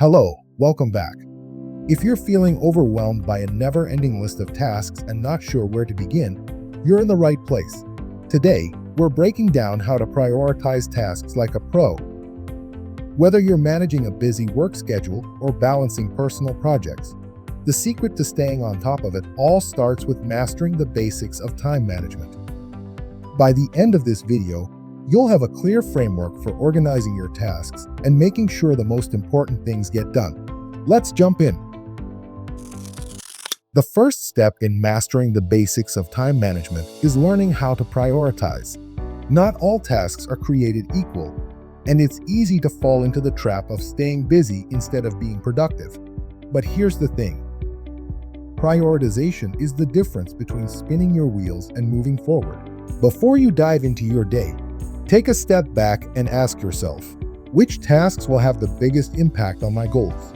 Hello, welcome back. If you're feeling overwhelmed by a never-ending list of tasks and not sure where to begin, you're in the right place. Today, we're breaking down how to prioritize tasks like a pro. Whether you're managing a busy work schedule or balancing personal projects, the secret to staying on top of it all starts with mastering the basics of time management. By the end of this video, you'll have a clear framework for organizing your tasks and making sure the most important things get done. Let's jump in. The first step in mastering the basics of time management is learning how to prioritize. Not all tasks are created equal, and it's easy to fall into the trap of staying busy instead of being productive. But here's the thing. Prioritization is the difference between spinning your wheels and moving forward. Before you dive into your day, take a step back and ask yourself, which tasks will have the biggest impact on my goals?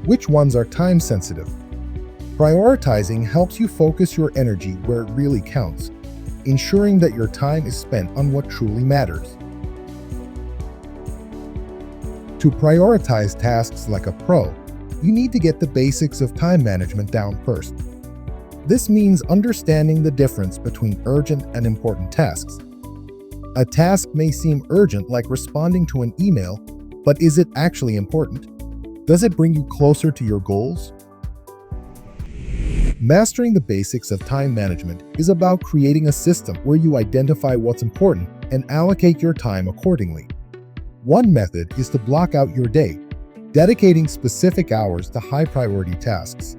Which ones are time sensitive? Prioritizing helps you focus your energy where it really counts, ensuring that your time is spent on what truly matters. To prioritize tasks like a pro, you need to get the basics of time management down first. This means understanding the difference between urgent and important tasks. A task may seem urgent, like responding to an email, but is it actually important? Does it bring you closer to your goals? Mastering the basics of time management is about creating a system where you identify what's important and allocate your time accordingly. One method is to block out your day, dedicating specific hours to high-priority tasks.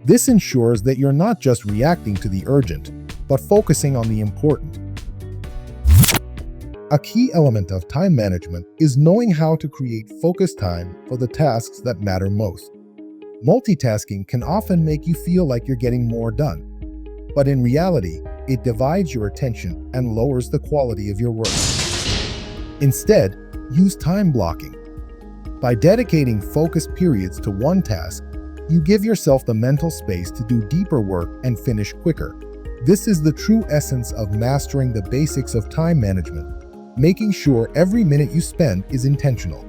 This ensures that you're not just reacting to the urgent, but focusing on the important. A key element of time management is knowing how to create focused time for the tasks that matter most. Multitasking can often make you feel like you're getting more done, but in reality, it divides your attention and lowers the quality of your work. Instead, use time blocking. By dedicating focused periods to one task, you give yourself the mental space to do deeper work and finish quicker. This is the true essence of mastering the basics of time management, making sure every minute you spend is intentional.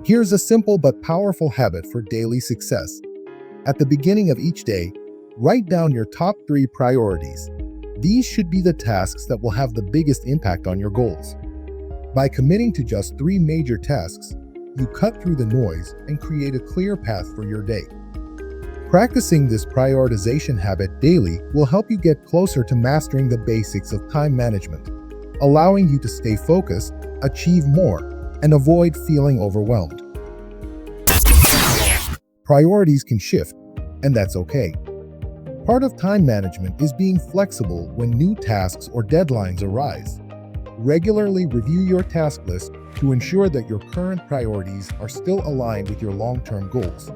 Here's a simple but powerful habit for daily success. At the beginning of each day, write down your top 3 priorities. These should be the tasks that will have the biggest impact on your goals. By committing to just 3 major tasks, you cut through the noise and create a clear path for your day. Practicing this prioritization habit daily will help you get closer to mastering the basics of time management, allowing you to stay focused, achieve more, and avoid feeling overwhelmed. Priorities can shift, and that's okay. Part of time management is being flexible when new tasks or deadlines arise. Regularly review your task list to ensure that your current priorities are still aligned with your long-term goals.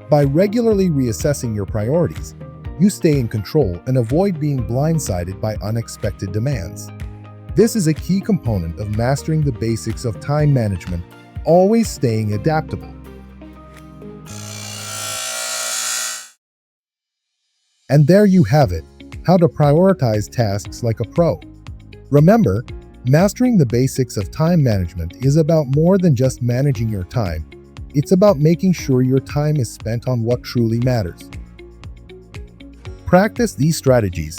By regularly reassessing your priorities, you stay in control and avoid being blindsided by unexpected demands. This is a key component of mastering the basics of time management, always staying adaptable. And there you have it, how to prioritize tasks like a pro. Remember, mastering the basics of time management is about more than just managing your time. It's about making sure your time is spent on what truly matters. Practice these strategies,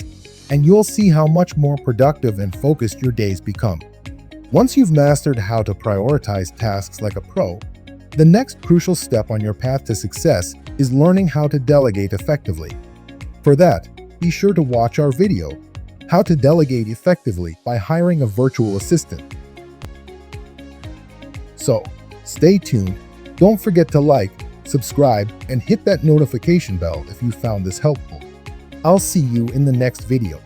and you'll see how much more productive and focused your days become. Once you've mastered how to prioritize tasks like a pro, the next crucial step on your path to success is learning how to delegate effectively. For that, be sure to watch our video, How to Delegate Effectively by Hiring a Virtual Assistant. So, stay tuned. Don't forget to like, subscribe, and hit that notification bell if you found this helpful. I'll see you in the next video.